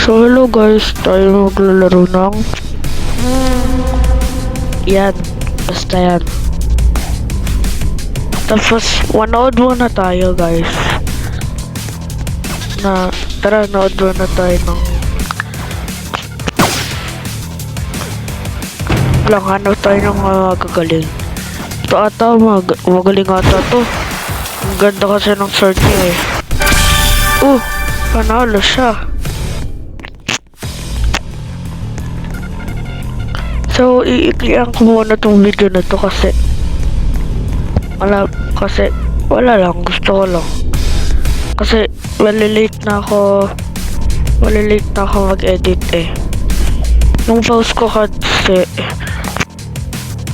So hello guys, tayo maglalaro ng yan, basta yan. Tapos manood muna tayo guys. Tara, nood muna tayo ng lang, hanap tayo ng magagaling. Ito ata, magaling ata to. Ang ganda kasi ng sword niya eh. Panalo siya. So, iiklian ko muna tong video na to kasi wala lang, gusto ko lang. Kasi malilate na ako mag-edit eh. Nung post ko kasi,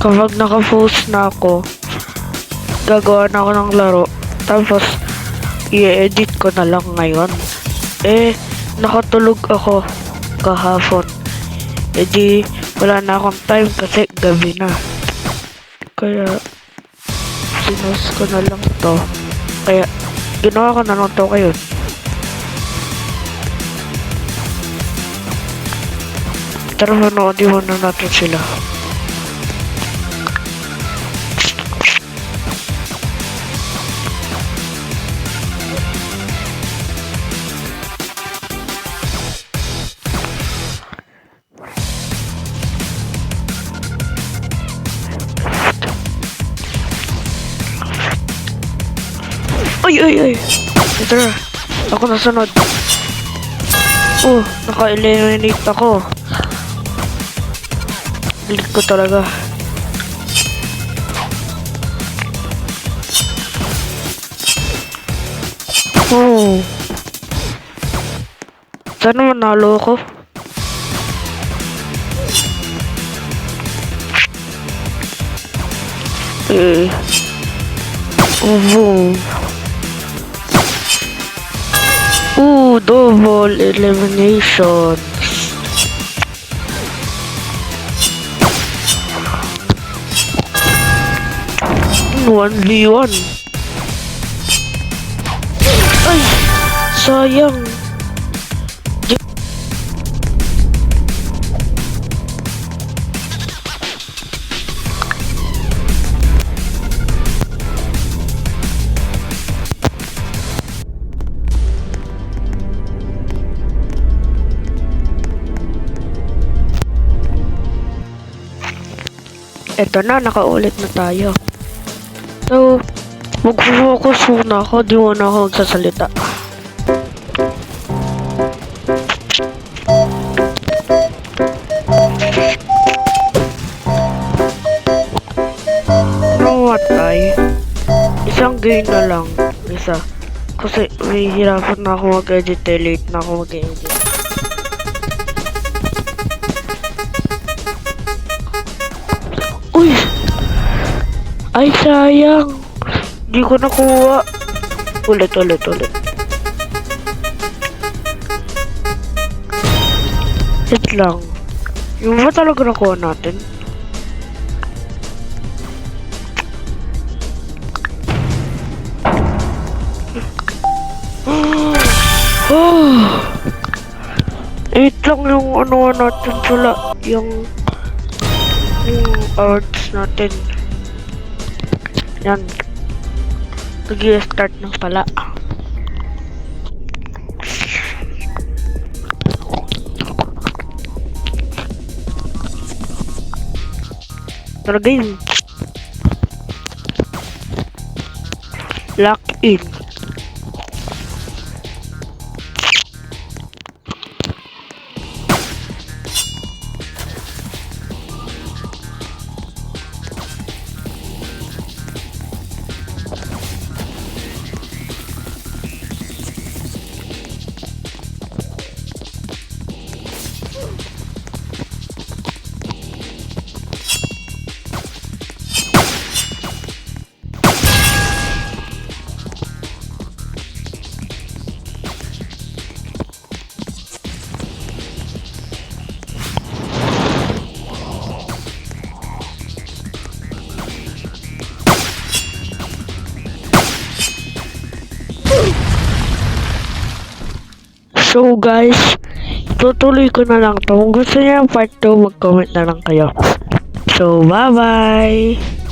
kapag naka-post na ako, gagawa na ako ng laro. Tapos, i-edit ko na lang ngayon. Nakatulog ako kahapon. Di, wala na akong time kasi gabi na. Kaya, sinos ko na lang to. Kaya, ginawa ko na lang to kayo. Tara, manoodin muna natin sila. Ay! Tara, ako nasunod. Naka-eliminate ako. Galit ko talaga. Sana manalo ako. Double elimination. 1v1. Ay, sayang. Eto na, nakaulit na tayo. So, mag-focus muna ako, di muna ako magsasalita. Namatay. Isang game na lang. Isa. Kasi may hirapan na ako mag-edit, late na ako mag-edit. Ay, sayang. Di ko nakuha. Ulit. Wait lang. Yung ba talaga nakuha natin? Wait lang, yung ano natin pala. Yung arts natin. Yan. Nag-i-start na pala. Tara game. Lock in. So guys, tutuloy ko na lang to. Kung gusto niyo yung part 2, mag-comment na lang kayo. So, bye-bye!